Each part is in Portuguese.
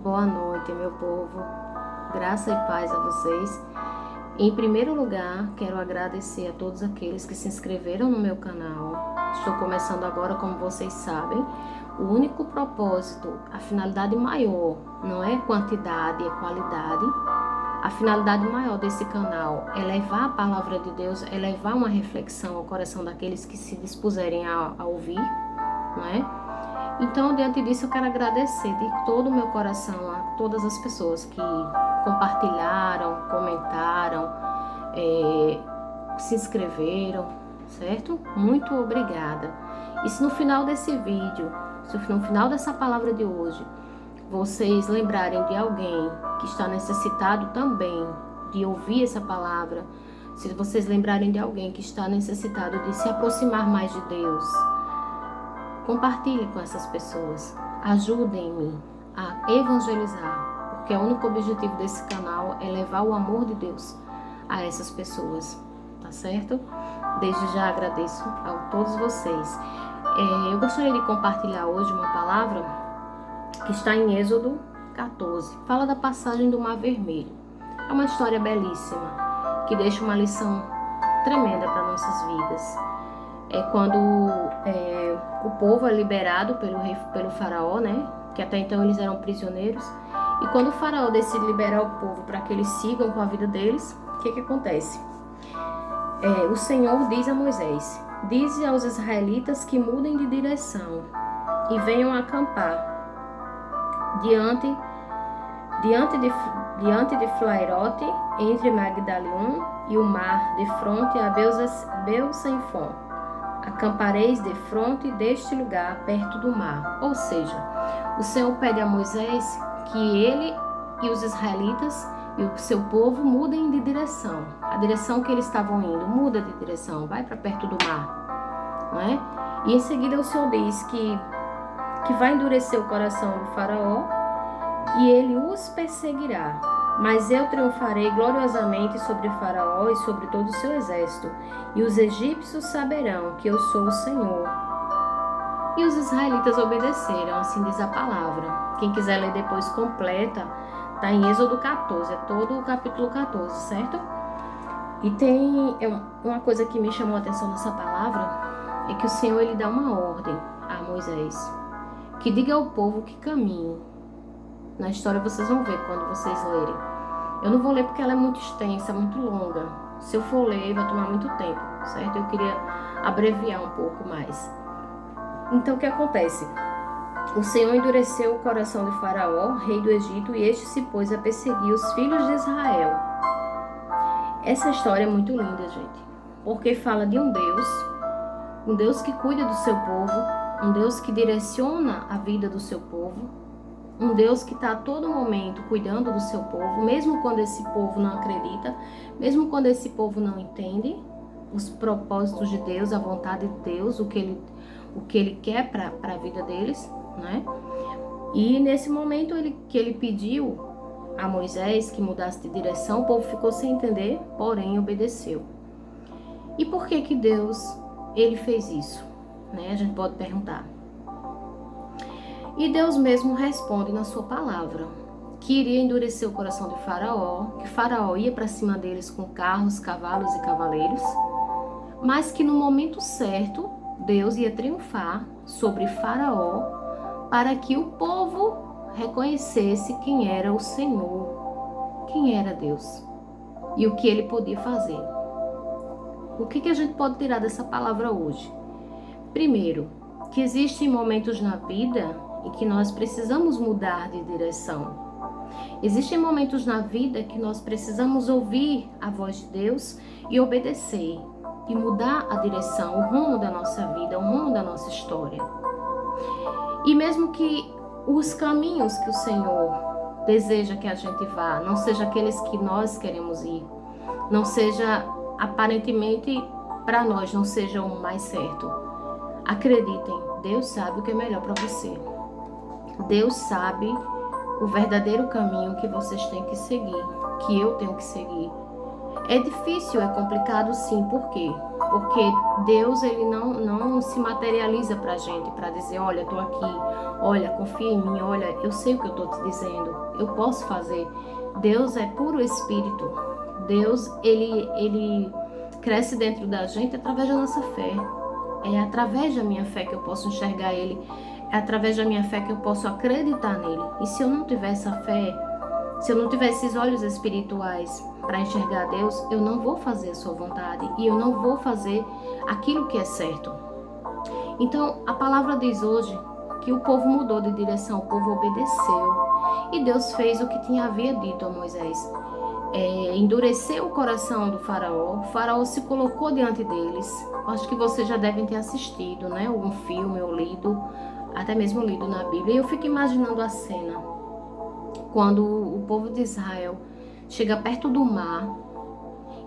Boa noite, meu povo. Graça e paz a vocês. Em primeiro lugar, quero agradecer a todos aqueles que se inscreveram no meu canal. Estou começando agora, como vocês sabem. O único propósito, a finalidade maior, não é quantidade, é qualidade. A finalidade maior desse canal é levar a palavra de Deus, é levar uma reflexão ao coração daqueles que se dispuserem a ouvir, não é? Então, diante disso, eu quero agradecer de todo o meu coração a todas as pessoas que compartilharam, comentaram, se inscreveram, certo? Muito obrigada. E se no final desse vídeo, se no final dessa palavra de hoje, vocês lembrarem de alguém que está necessitado também de ouvir essa palavra, se vocês lembrarem de alguém que está necessitado de se aproximar mais de Deus, compartilhe com essas pessoas, ajudem-me a evangelizar, porque o único objetivo desse canal é levar o amor de Deus a essas pessoas, tá certo? Desde já agradeço a todos vocês. Eu gostaria de compartilhar hoje uma palavra que está em Êxodo 14, fala da passagem do Mar Vermelho. É uma história belíssima, que deixa uma lição tremenda para nossas vidas. É quando o povo é liberado pelo faraó, né? Que até então eles eram prisioneiros. E quando o faraó decide liberar o povo para que eles sigam com a vida deles, o que acontece? O Senhor diz a Moisés: dize aos israelitas que mudem de direção e venham acampar diante de Flairote, entre Magdalium e o mar, de fronte a Beus-Senfon. Acampareis de fronte deste lugar, perto do mar. Ou seja, o Senhor pede a Moisés que ele e os israelitas e o seu povo mudem de direção. A direção que eles estavam indo, muda de direção, vai para perto do mar, não é? E em seguida o Senhor diz que vai endurecer o coração do faraó e ele os perseguirá. Mas eu triunfarei gloriosamente sobre Faraó e sobre todo o seu exército, e os egípcios saberão que eu sou o Senhor. E os israelitas obedeceram, assim diz a palavra. Quem quiser ler depois completa, está em Êxodo 14, é todo o capítulo 14, certo? E tem uma coisa que me chamou a atenção nessa palavra, é que o Senhor ele dá uma ordem a Moisés, que diga ao povo que caminhe. Na história vocês vão ver quando vocês lerem. Eu não vou ler porque ela é muito extensa, muito longa. Se eu for ler, vai tomar muito tempo, certo? Eu queria abreviar um pouco mais. Então, o que acontece? O Senhor endureceu o coração de Faraó, rei do Egito, e este se pôs a perseguir os filhos de Israel. Essa história é muito linda, gente, porque fala de um Deus que cuida do seu povo, um Deus que direciona a vida do seu povo, um Deus que está a todo momento cuidando do seu povo, mesmo quando esse povo não acredita, mesmo quando esse povo não entende os propósitos de Deus, a vontade de Deus, o que ele quer para a vida deles, né? E nesse momento que ele pediu a Moisés que mudasse de direção, o povo ficou sem entender, porém obedeceu. E por que Deus ele fez isso? Né? A gente pode perguntar. E Deus mesmo responde na sua palavra, que iria endurecer o coração de Faraó, que Faraó ia para cima deles com carros, cavalos e cavaleiros, mas que no momento certo, Deus ia triunfar sobre Faraó para que o povo reconhecesse quem era o Senhor, quem era Deus e o que ele podia fazer. O que a gente pode tirar dessa palavra hoje? Primeiro, que existem momentos na vida em que nós precisamos mudar de direção. Existem momentos na vida que nós precisamos ouvir a voz de Deus e obedecer, e mudar a direção, o rumo da nossa vida, o rumo da nossa história. E mesmo que os caminhos que o Senhor deseja que a gente vá, não sejam aqueles que nós queremos ir, não seja aparentemente para nós, não seja o mais certo. Acreditem, Deus sabe o que é melhor para você. Deus sabe o verdadeiro caminho que vocês têm que seguir, que eu tenho que seguir. É difícil, é complicado sim, por quê? Porque Deus, ele não se materializa pra gente, pra dizer, olha, tô aqui, olha, confia em mim, olha, eu sei o que eu tô te dizendo, eu posso fazer. Deus é puro espírito. Deus, ele cresce dentro da gente através da nossa fé. É através da minha fé que eu posso enxergar ele, é através da minha fé que eu posso acreditar nele. E se eu não tiver essa fé, se eu não tiver esses olhos espirituais para enxergar Deus, eu não vou fazer a sua vontade e eu não vou fazer aquilo que é certo. Então, a palavra diz hoje que o povo mudou de direção, o povo obedeceu e Deus fez o que havia dito a Moisés. Endureceu o coração do faraó, o faraó se colocou diante deles. Acho que vocês já devem ter assistido, né? Algum filme ou lido, até mesmo lido na Bíblia. E eu fico imaginando a cena quando o povo de Israel chega perto do mar,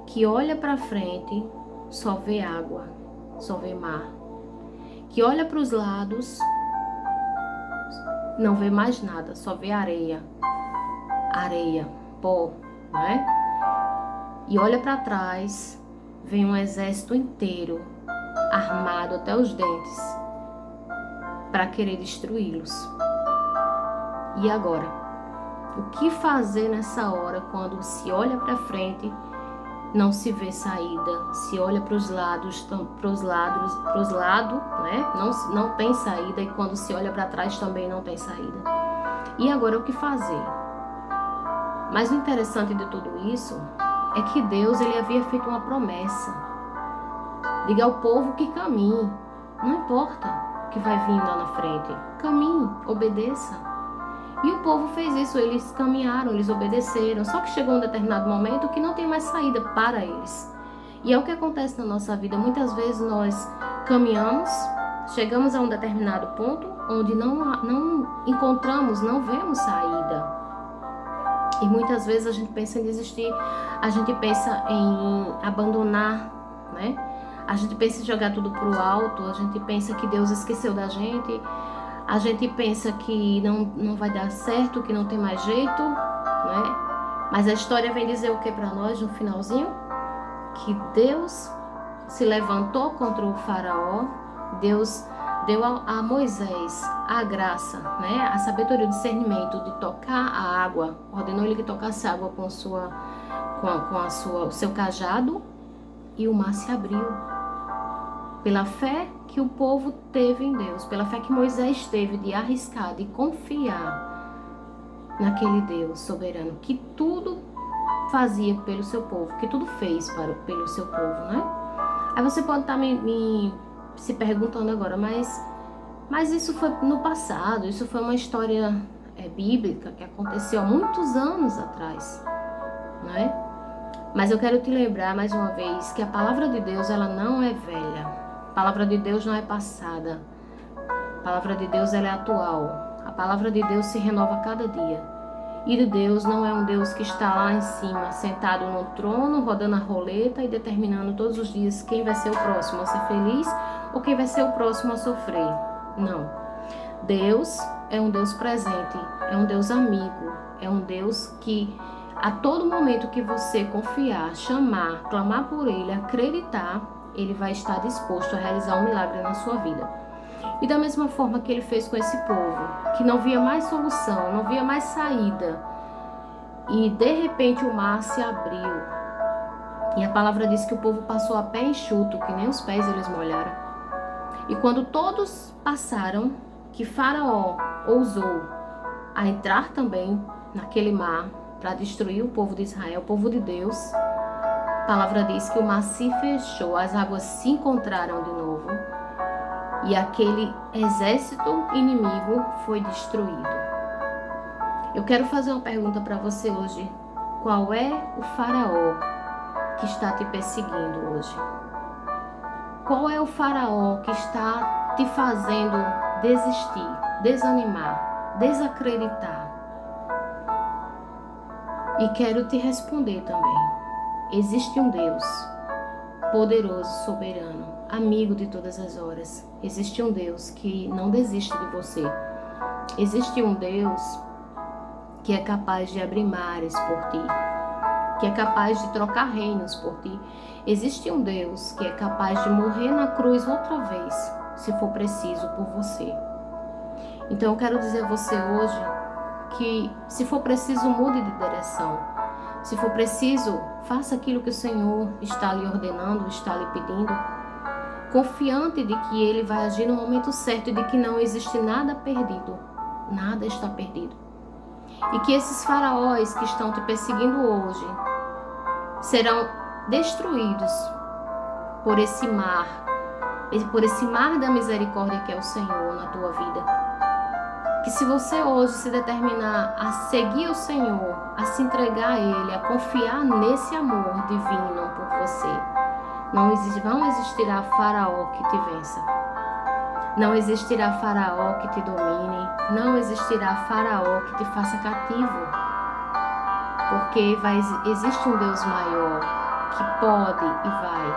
que olha para frente, só vê água, só vê mar. Que olha para os lados, não vê mais nada, só vê areia, pó, né? E olha para trás, vem um exército inteiro, armado até os dentes, para querer destruí-los. E agora? O que fazer nessa hora quando se olha para frente, não se vê saída, se olha para os lados, né? Não tem saída, e quando se olha para trás também não tem saída. E agora o que fazer? Mas o interessante de tudo isso é que Deus, ele havia feito uma promessa. Diga ao povo que caminhe, não importa o que vai vir lá na frente, caminhe, obedeça. E o povo fez isso, eles caminharam, eles obedeceram, só que chegou um determinado momento que não tem mais saída para eles. E é o que acontece na nossa vida, muitas vezes nós caminhamos, chegamos a um determinado ponto onde não encontramos, não vemos saída. E muitas vezes a gente pensa em desistir, a gente pensa em abandonar, né? A gente pensa em jogar tudo pro alto, a gente pensa que Deus esqueceu da gente, a gente pensa que não vai dar certo, que não tem mais jeito, né? Mas a história vem dizer o que para nós no finalzinho? Que Deus se levantou contra o faraó, Deus deu a Moisés a graça, né? A sabedoria, o discernimento de tocar a água, ordenou ele que tocasse a água com o seu cajado e o mar se abriu. Pela fé que o povo teve em Deus, pela fé que Moisés teve de arriscar, de confiar naquele Deus soberano, que tudo fazia pelo seu povo, que tudo fez pelo seu povo, né? Aí você pode estar se perguntando agora, mas isso foi no passado, isso foi uma história bíblica que aconteceu há muitos anos atrás, né? Mas eu quero te lembrar mais uma vez que a palavra de Deus, ela não é velha. A palavra de Deus não é passada. A palavra de Deus, ela é atual. A palavra de Deus se renova a cada dia. E Deus não é um Deus que está lá em cima, sentado no trono, rodando a roleta e determinando todos os dias quem vai ser o próximo a ser feliz ou quem vai ser o próximo a sofrer. Não. Deus é um Deus presente, é um Deus amigo, é um Deus que a todo momento que você confiar, chamar, clamar por Ele, acreditar, Ele vai estar disposto a realizar um milagre na sua vida. E da mesma forma que Ele fez com esse povo, que não via mais solução, não via mais saída, e de repente o mar se abriu. E a palavra diz que o povo passou a pé enxuto, que nem os pés eles molharam. E quando todos passaram, que Faraó ousou a entrar também naquele mar para destruir o povo de Israel, o povo de Deus, a palavra diz que o mar se fechou, as águas se encontraram de novo e aquele exército inimigo foi destruído. Eu quero fazer uma pergunta para você hoje. Qual é o faraó que está te perseguindo hoje? Qual é o faraó que está te fazendo desistir, desanimar, desacreditar? E quero te responder também. Existe um Deus poderoso, soberano, amigo de todas as horas. Existe um Deus que não desiste de você. Existe um Deus que é capaz de abrir mares por ti. que é capaz de trocar reinos por ti. Existe um Deus que é capaz de morrer na cruz outra vez, se for preciso, por você. Então eu quero dizer a você hoje que, se for preciso, mude de direção. Se for preciso, faça aquilo que o Senhor está lhe ordenando, está lhe pedindo, confiante de que Ele vai agir no momento certo e de que não existe nada perdido. Nada está perdido. E que esses faraós que estão te perseguindo hoje serão destruídos por esse mar da misericórdia que é o Senhor na tua vida. Que se você hoje se determinar a seguir o Senhor, a se entregar a Ele, a confiar nesse amor divino por você, não existirá faraó que te vença. Não existirá faraó que te domine. Não existirá faraó que te faça cativo. Porque existe um Deus maior que pode e vai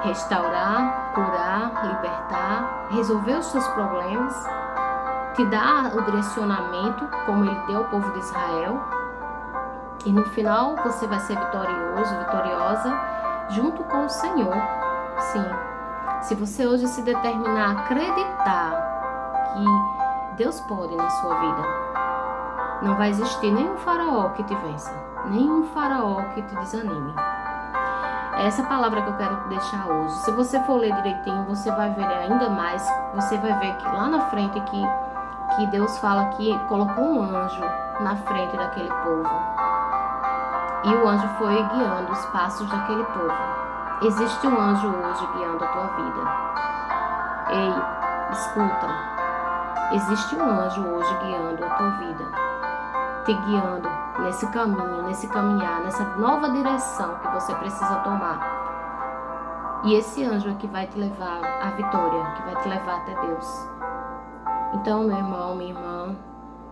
restaurar, curar, libertar, resolver os seus problemas, te dar o direcionamento como Ele deu ao povo de Israel. E no final você vai ser vitorioso, vitoriosa, junto com o Senhor. Sim. Se você hoje se determinar a acreditar que Deus pode na sua vida, não vai existir nenhum faraó que te vença, nenhum faraó que te desanime. É essa palavra que eu quero te deixar hoje. Se você for ler direitinho, você vai ver ainda mais. Você vai ver que lá na frente que Deus fala que colocou um anjo na frente daquele povo. E o anjo foi guiando os passos daquele povo. Existe um anjo hoje guiando a tua vida. Ei, escuta. Existe um anjo hoje guiando a tua vida. Te guiando nesse caminho, nesse caminhar, nessa nova direção que você precisa tomar. E esse anjo é que vai te levar à vitória, que vai te levar até Deus. Então, meu irmão, minha irmã,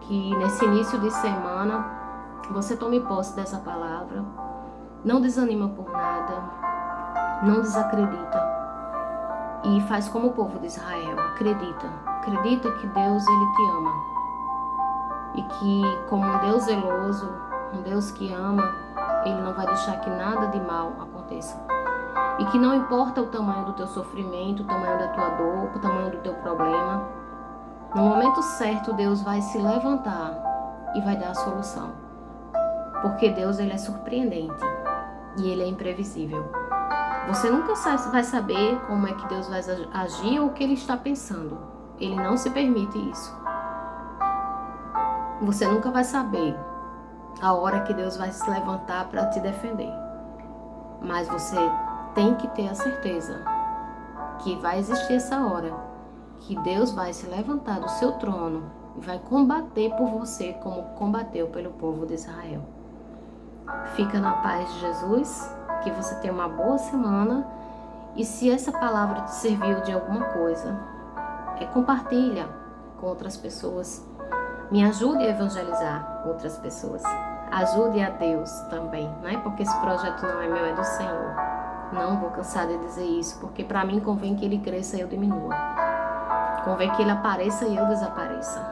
que nesse início de semana você tome posse dessa palavra. Não desanima por nada. Não desacredita e faz como o povo de Israel, acredita que Deus, Ele te ama e que, como um Deus zeloso, um Deus que ama, Ele não vai deixar que nada de mal aconteça e que não importa o tamanho do teu sofrimento, o tamanho da tua dor, o tamanho do teu problema, no momento certo Deus vai se levantar e vai dar a solução, porque Deus, Ele é surpreendente e Ele é imprevisível. Você nunca vai saber como é que Deus vai agir ou o que Ele está pensando. Ele não se permite isso. Você nunca vai saber a hora que Deus vai se levantar para te defender. Mas você tem que ter a certeza que vai existir essa hora, que Deus vai se levantar do seu trono e vai combater por você como combateu pelo povo de Israel. Fica na paz de Jesus. Que você tenha uma boa semana e se essa palavra te serviu de alguma coisa, compartilha com outras pessoas. Me ajude a evangelizar outras pessoas. Ajude a Deus também, não é? Porque esse projeto não é meu, é do Senhor. Não vou cansar de dizer isso, porque para mim convém que Ele cresça e eu diminua. Convém que Ele apareça e eu desapareça.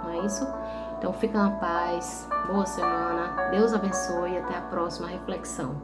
Não é isso? Então fica na paz, boa semana, Deus abençoe e até a próxima reflexão.